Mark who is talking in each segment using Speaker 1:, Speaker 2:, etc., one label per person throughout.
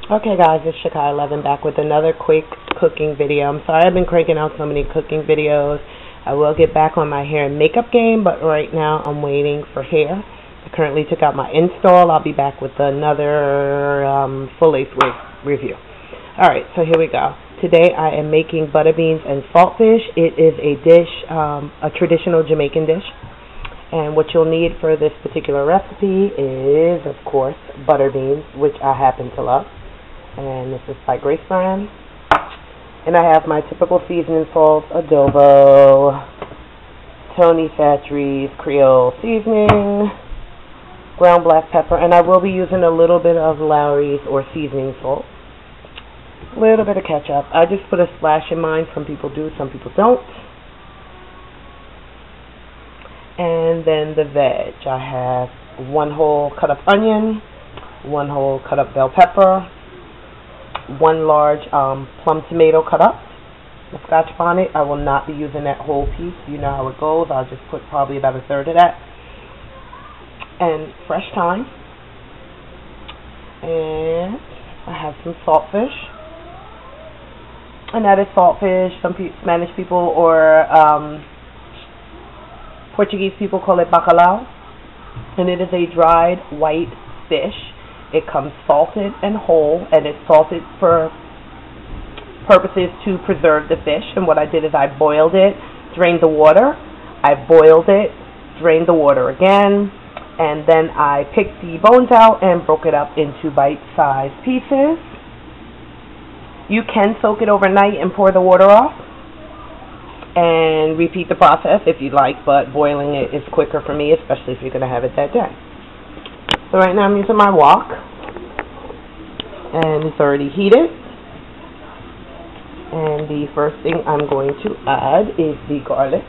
Speaker 1: Okay guys, it's Shakai11 back with another quick cooking video. I'm sorry I've been cranking out so many cooking videos. I will get back on my hair and makeup game, but right now I'm waiting for hair. I currently took out my install. I'll be back with another full-length review. Alright, so here we go. Today I am making butter beans and saltfish. It is a dish, a traditional Jamaican dish. And what you'll need for this particular recipe is, of course, butter beans, which I happen to love. And this is by Grace Brand. And I have my typical seasoning salts: adobo, Tony Chachere's Creole seasoning, ground black pepper, and I will be using a little bit of Lawry's or seasoning salt, a little bit of ketchup. I just put a splash in mine. Some people do, some people don't. And then the veg, I have 1 whole cut up onion, 1 whole cut up bell pepper, 1 large plum tomato cut up, the scotch bonnet. I will not be using that whole piece. You know how it goes. I'll just put probably about 1/3 of that. And fresh thyme. And I have some saltfish. And that is saltfish. Some Spanish people or Portuguese people call it bacalao. And it is a dried white fish. It comes salted and whole, and it's salted for purposes to preserve the fish. And what I did is I boiled it, drained the water. I boiled it, drained the water again, and then I picked the bones out and broke it up into bite-sized pieces. You can soak it overnight and pour the water off and repeat the process if you like, but boiling it is quicker for me, especially if you're going to have it that day. So right now I'm using my wok, and it's already heated. And the first thing I'm going to add is the garlic.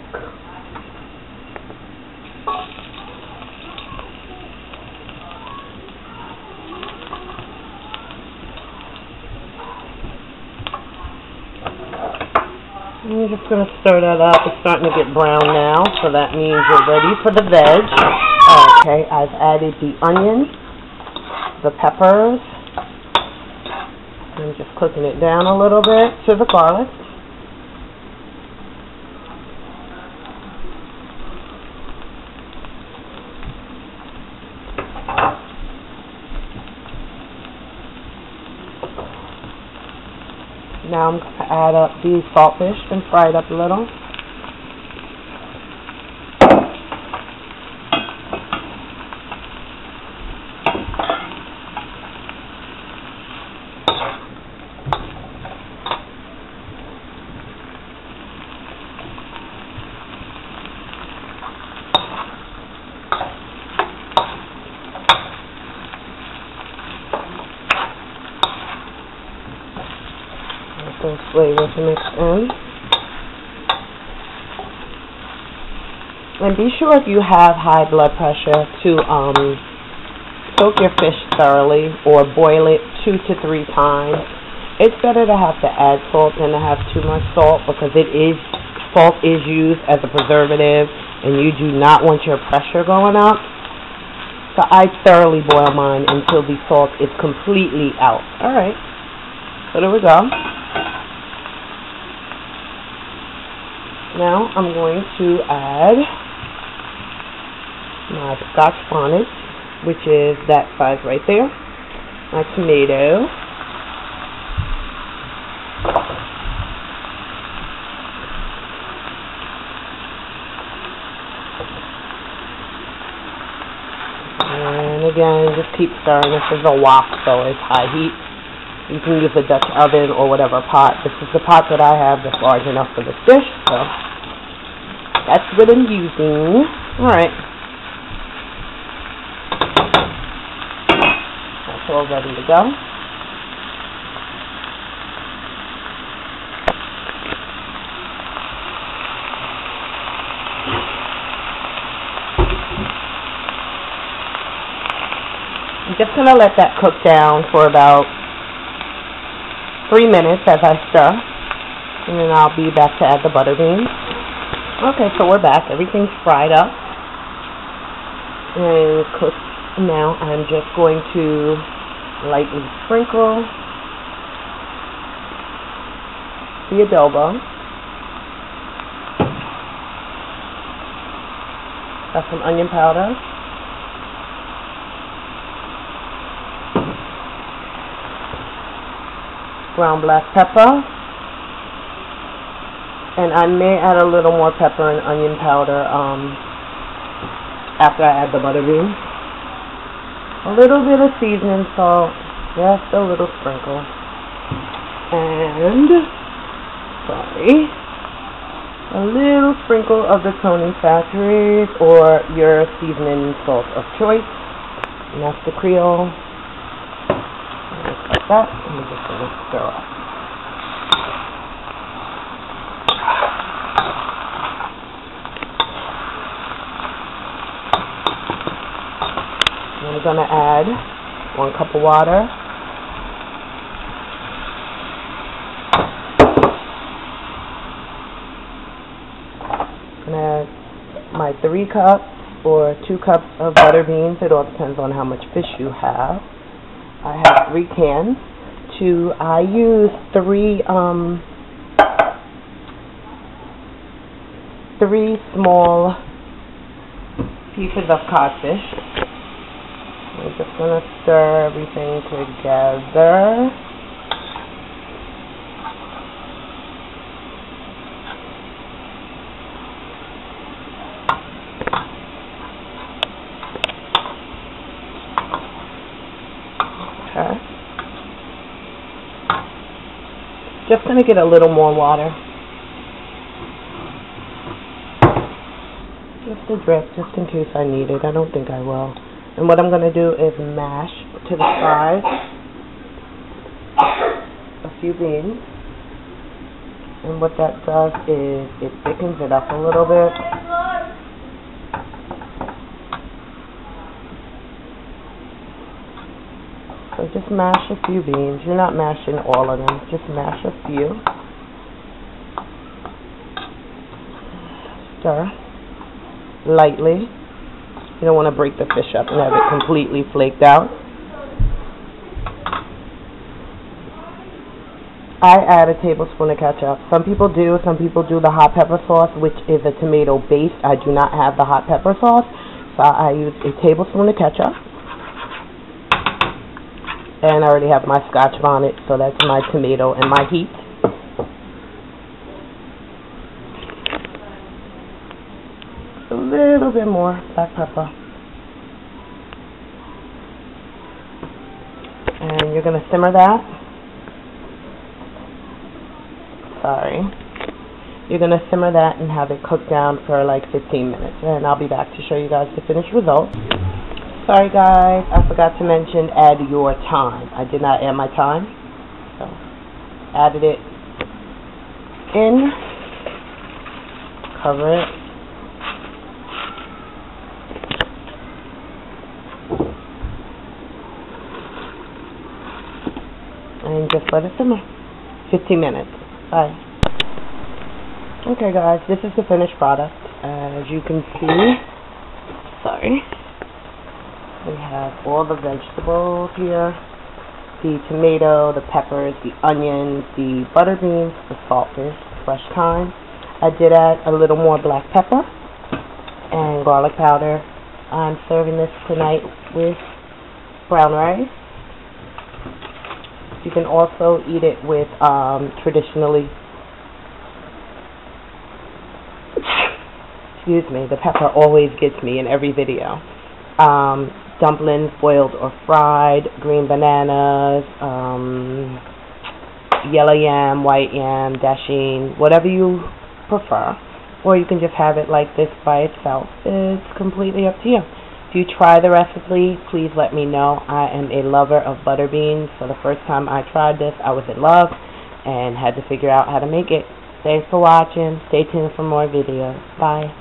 Speaker 1: And you're just going to stir that up. It's starting to get brown now, so that means you're ready for the veg. Okay, I've added the onions, the peppers. I'm just cooking it down a little bit to the garlic. Now I'm going to add up the saltfish and fry it up a little. Those flavors mixed in. And be sure if you have high blood pressure to soak your fish thoroughly or boil it 2 to 3 times. It's better to have to add salt than to have too much salt, because salt is used as a preservative and you do not want your pressure going up. So I thoroughly boil mine until the salt is completely out. Alright, so there we go. Now I'm going to add my scotch bonnet, which is that size right there, my tomato, and again, just keep stirring. This is a wok, so it's high heat. You can use a Dutch oven or whatever pot. This is the pot that I have that's large enough for this dish, so that's what I'm using. Alright. That's all ready to go. I'm just going to let that cook down for about 3 minutes as I stir, and then I'll be back to add the butter beans. Okay, so we're back. Everything's fried up and cooked. Now I'm just going to lightly sprinkle the adobo. Got some onion powder. Ground black pepper. And I may add a little more pepper and onion powder after I add the butter beans. A little bit of seasoning salt, just a little sprinkle. And, a little sprinkle of the Tony Factories or your seasoning salt of choice. And that's the Creole. Just like that. And we're just going to stir up. I'm going to add 1 cup of water. I'm going to add my 3 cups or 2 cups of butter beans. It all depends on how much fish you have. I have 3 cans. I use 3 small pieces of codfish. I'm just going to stir everything together. Okay. Just going to get a little more water. Just a drip, just in case I need it. I don't think I will. And what I'm going to do is mash to the side a few beans. And what that does is it thickens it up a little bit. So just mash a few beans. You're not mashing all of them. Just mash a few. Stir lightly. You don't want to break the fish up and have it completely flaked out. I add a tablespoon of ketchup. Some people do the hot pepper sauce, which is a tomato base. I do not have the hot pepper sauce, so I use a tablespoon of ketchup. And I already have my Scotch bonnet, so that's my tomato and my heat. A little bit more black pepper. And you're going to simmer that. You're going to simmer that and have it cook down for like 15 minutes. And I'll be back to show you guys the finished result. Sorry guys, I forgot to mention add your thyme. I did not add my thyme. So, added it in. Cover it. And just let it simmer. 15 minutes. Bye. Okay guys, this is the finished product. As you can see, we have all the vegetables here. The tomato, the peppers, the onions, the butter beans, the saltfish, fresh thyme. I did add a little more black pepper and garlic powder. I'm serving this tonight with brown rice. You can also eat it with traditionally, the pepper always gets me in every video. Dumplings, boiled or fried, green bananas, yellow yam, white yam, dasheen, whatever you prefer. Or you can just have it like this by itself. It's completely up to you. If you try the recipe, please let me know. I am a lover of butter beans, so the first time I tried this, I was in love and had to figure out how to make it. Thanks for watching. Stay tuned for more videos. Bye.